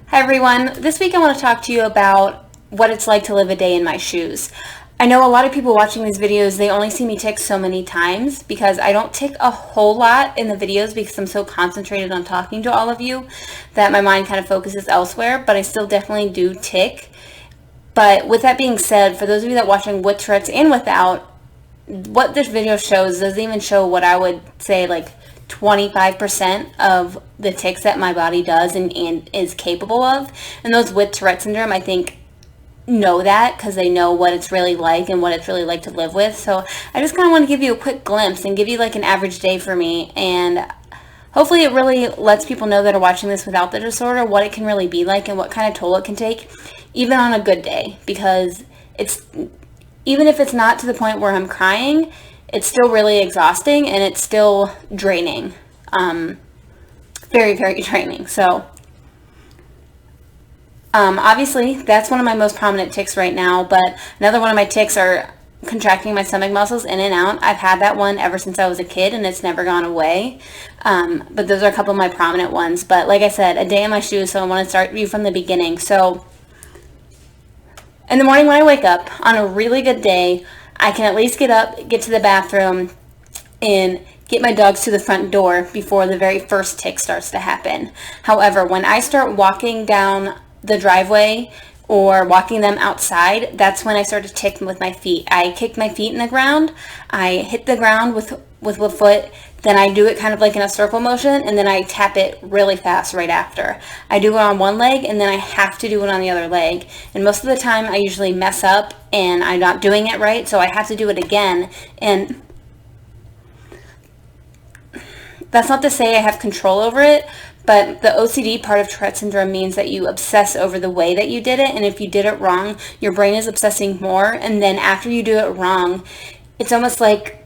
Hi everyone, this week I want to talk to you about what it's like to live a day in my shoes. I know a lot of people watching these videos, they only see me tick so many times because I don't tick a whole lot in the videos because I'm so concentrated on talking to all of you that my mind kind of focuses elsewhere, but I still definitely do tick. But with that being said, for those of you that are watching with Tourette's and without, what this video shows doesn't even show what I would say like 25% of the tics that my body does and is capable of. And those with Tourette syndrome, I think, know that because they know what it's really like and what it's really like to live with. So I just kind of want to give you a quick glimpse and give you like an average day for me, and hopefully it really lets people know that are watching this without the disorder what it can really be like and what kind of toll it can take even on a good day, because it's, even if it's not to the point where I'm crying, it's still really exhausting and it's still draining. Very, very draining. So obviously that's one of my most prominent tics right now, but another one of my tics are contracting my stomach muscles in and out. I've had that one ever since I was a kid and it's never gone away. But those are a couple of my prominent ones. But like I said, a day in my shoes, so I want to start you from the beginning. So in the morning when I wake up, on a really good day, I can at least get up, get to the bathroom, and get my dogs to the front door before the very first tic starts to happen. However, when I start walking down the driveway or walking them outside, that's when I start to tick with my feet. I kick my feet in the ground, I hit the ground with one foot, then I do it kind of like in a circle motion, and then I tap it really fast right after. I do it on one leg, and then I have to do it on the other leg. And most of the time, I usually mess up, and I'm not doing it right, so I have to do it again. And that's not to say I have control over it, but the OCD part of Tourette syndrome means that you obsess over the way that you did it, and if you did it wrong, your brain is obsessing more, and then after you do it wrong, it's almost like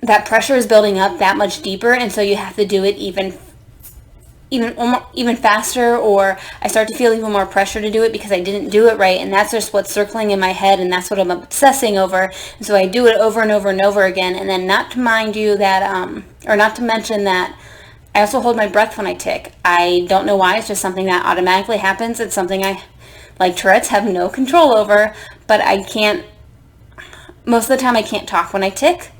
that pressure is building up that much deeper, and so you have to do it even faster, or I start to feel even more pressure to do it because I didn't do it right, and that's just what's circling in my head, and that's what I'm obsessing over. And so I do it over and over and over again, and then not to mind you that, or not to mention that I also hold my breath when I tick. I don't know why, it's just something that automatically happens. It's something I, like Tourette's, have no control over, but I can't, most of the time I can't talk when I tick.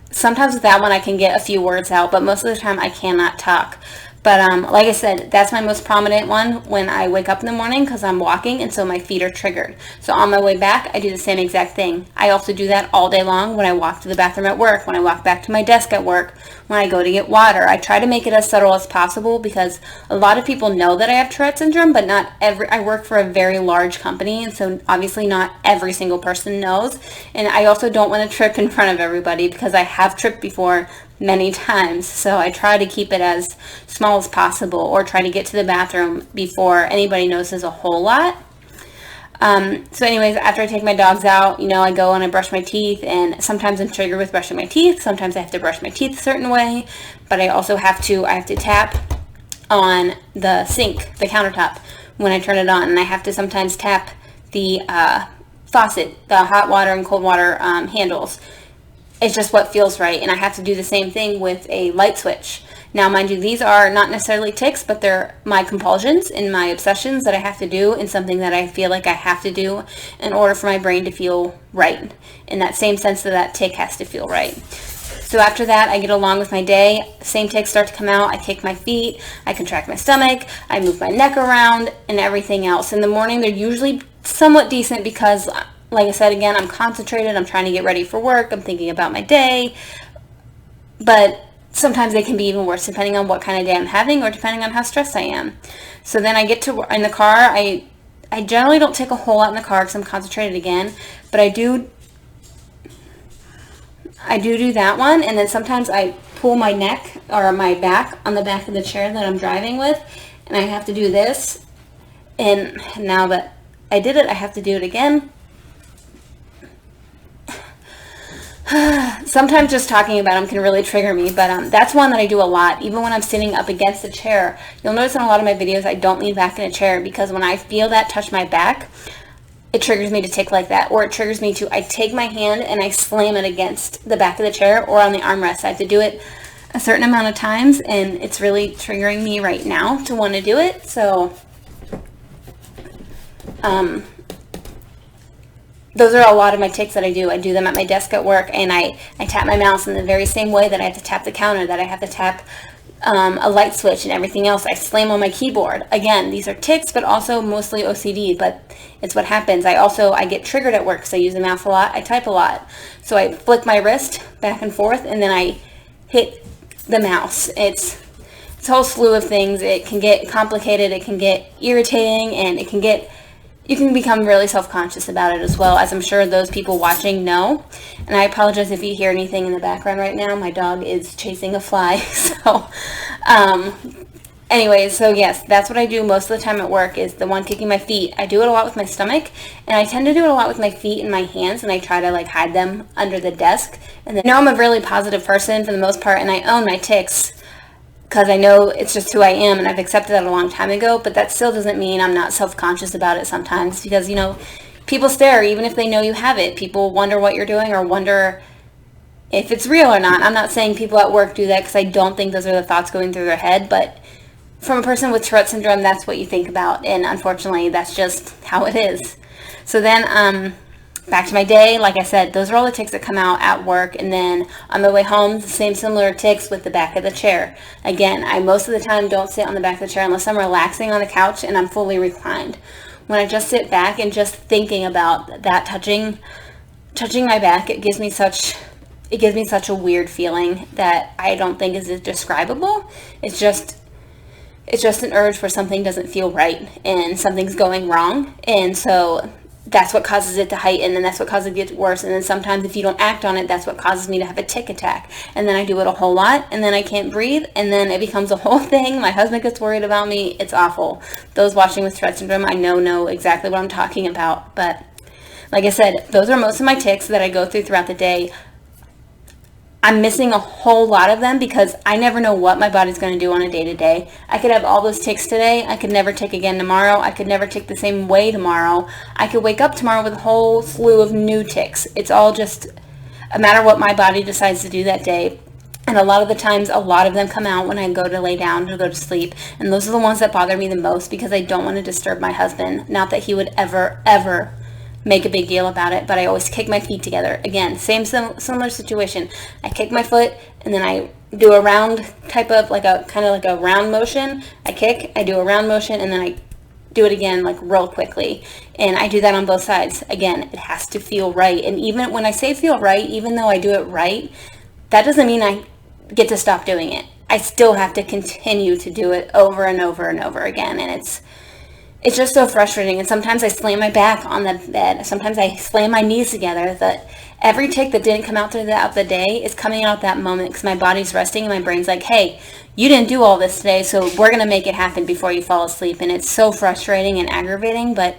Sometimes with that one I can get a few words out, but most of the time I cannot talk. But like I said, that's my most prominent one when I wake up in the morning because I'm walking, and so my feet are triggered. So on my way back, I do the same exact thing. I also do that all day long when I walk to the bathroom at work, when I walk back to my desk at work, when I go to get water. I try to make it as subtle as possible because a lot of people know that I have Tourette syndrome, but not every, I work for a very large company, and so obviously not every single person knows. And I also don't want to trip in front of everybody because I have tripped before many times, so I try to keep it as small as possible, or try to get to the bathroom before anybody notices a whole lot. So anyways, after I take my dogs out, I go and I brush my teeth, and sometimes I'm triggered with brushing my teeth. Sometimes I have to brush my teeth a certain way, but I also have to tap on the sink, the countertop, when I turn it on, and I have to sometimes tap the faucet, the hot water and cold water handles. It's just what feels right, and I have to do the same thing with a light switch. Now, mind you, these are not necessarily tics, but they're my compulsions and my obsessions that I have to do, and something that I feel like I have to do in order for my brain to feel right, in that same sense that tic has to feel right. So after that, I get along with my day. Same tics start to come out. I kick my feet, I contract my stomach, I move my neck around, and everything else. In the morning, they're usually somewhat decent because, like I said, again, I'm concentrated, I'm trying to get ready for work, I'm thinking about my day, but sometimes they can be even worse depending on what kind of day I'm having or depending on how stressed I am. So then I get to, in the car, I generally don't take a whole lot in the car because I'm concentrated again, but I do that one, and then sometimes I pull my neck or my back on the back of the chair that I'm driving with, and I have to do this, and now that I did it, I have to do it again. Sometimes just talking about them can really trigger me, but that's one that I do a lot. Even when I'm sitting up against a chair, you'll notice in a lot of my videos I don't lean back in a chair because when I feel that touch my back, it triggers me to tic like that, or it triggers me to, I take my hand and I slam it against the back of the chair or on the armrest. I have to do it a certain amount of times, and it's really triggering me right now to want to do it. So those are a lot of my tics that I do. I do them at my desk at work, and I tap my mouse in the very same way that I have to tap the counter, that I have to tap a light switch and everything else. I slam on my keyboard. Again, these are tics, but also mostly OCD, but it's what happens. I get triggered at work because I use the mouse a lot. I type a lot. So I flick my wrist back and forth, and then I hit the mouse. It's a whole slew of things. It can get complicated, it can get irritating, and you can become really self-conscious about it as well, as I'm sure those people watching know. And I apologize if you hear anything in the background right now. My dog is chasing a fly. So anyways, so yes, that's what I do most of the time at work, is the one kicking my feet. I do it a lot with my stomach, and I tend to do it a lot with my feet and my hands, and I try to like hide them under the desk. And then, I'm a really positive person for the most part, and I own my tics, because I know it's just who I am, and I've accepted that a long time ago, but that still doesn't mean I'm not self-conscious about it sometimes, because, people stare even if they know you have it. People wonder what you're doing, or wonder if it's real or not. I'm not saying people at work do that, because I don't think those are the thoughts going through their head, but from a person with Tourette syndrome, that's what you think about, and unfortunately, that's just how it is. So then, back to my day. Like I said, those are all the tics that come out at work, and then on my way home, the same similar tics with the back of the chair. Again, I most of the time don't sit on the back of the chair unless I'm relaxing on the couch and I'm fully reclined. When I just sit back and just thinking about that touching my back, it gives me such a weird feeling that I don't think is describable. It's just an urge where something doesn't feel right and something's going wrong, and so that's what causes it to heighten, and that's what causes it to get worse. And then sometimes if you don't act on it, that's what causes me to have a tic attack. And then I do it a whole lot, and then I can't breathe, and then it becomes a whole thing. My husband gets worried about me. It's awful. Those watching with Tourette syndrome, I know exactly what I'm talking about. But like I said, those are most of my tics that I go throughout the day. I'm missing a whole lot of them because I never know what my body's going to do on a day-to-day. I could have all those tics today. I could never tic again tomorrow. I could never tic the same way tomorrow. I could wake up tomorrow with a whole slew of new tics. It's all just a matter of what my body decides to do that day. And a lot of the times, a lot of them come out when I go to lay down to go to sleep. And those are the ones that bother me the most because I don't want to disturb my husband. Not that he would ever make a big deal about it, but I always kick my feet together. Again, similar situation. I kick my foot, and then I do a round type of, kind of like a round motion. I kick, I do a round motion, and then I do it again, like real quickly. And I do that on both sides. Again, it has to feel right. And even when I say feel right, even though I do it right, that doesn't mean I get to stop doing it. I still have to continue to do it over and over and over again. And it's just so frustrating. And sometimes I slam my back on the bed. Sometimes I slam my knees together. That every tic that didn't come out throughout the day is coming out that moment because my body's resting and my brain's like, hey, you didn't do all this today, so we're going to make it happen before you fall asleep. And it's so frustrating and aggravating, but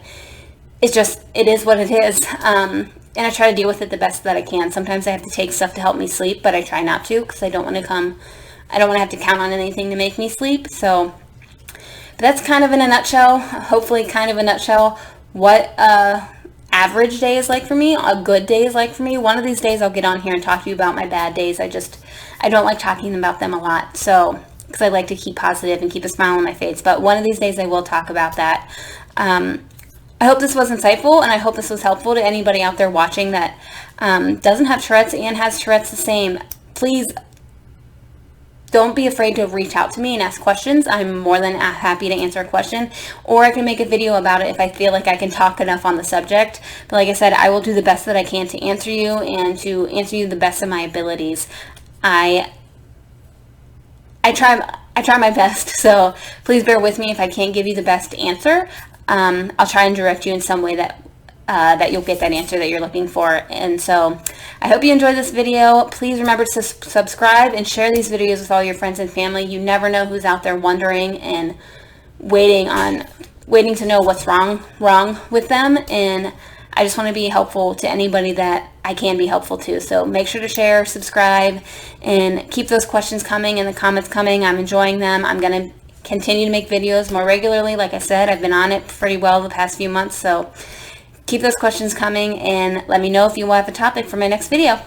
it is what it is. And I try to deal with it the best that I can. Sometimes I have to take stuff to help me sleep, but I try not to because I don't want to have to count on anything to make me sleep. So but that's kind of in a nutshell, hopefully kind of a nutshell, what average day is like for me, a good day is like for me. One of these days I'll get on here and talk to you about my bad days. I don't like talking about them a lot, so because I like to keep positive and keep a smile on my face. But one of these days I will talk about that. I hope this was insightful, and I hope this was helpful to anybody out there watching that doesn't have Tourette's and has Tourette's the same. Please don't be afraid to reach out to me and ask questions. I'm more than happy to answer a question, or I can make a video about it if I feel like I can talk enough on the subject. But like I said, I will do the best that I can to answer you and to answer you the best of my abilities. I try my best, so please bear with me if I can't give you the best answer. I'll try and direct you in some way that you'll get that answer that you're looking for. And so I hope you enjoyed this video. Please remember to subscribe and share these videos with all your friends and family. You never know who's out there wondering and waiting to know what's wrong with them. And I just want to be helpful to anybody that I can be helpful to. So make sure to share, subscribe, and keep those questions coming and the comments coming. I'm enjoying them. I'm going to continue to make videos more regularly. Like I said, I've been on it pretty well the past few months. So keep those questions coming and let me know if you want a topic for my next video.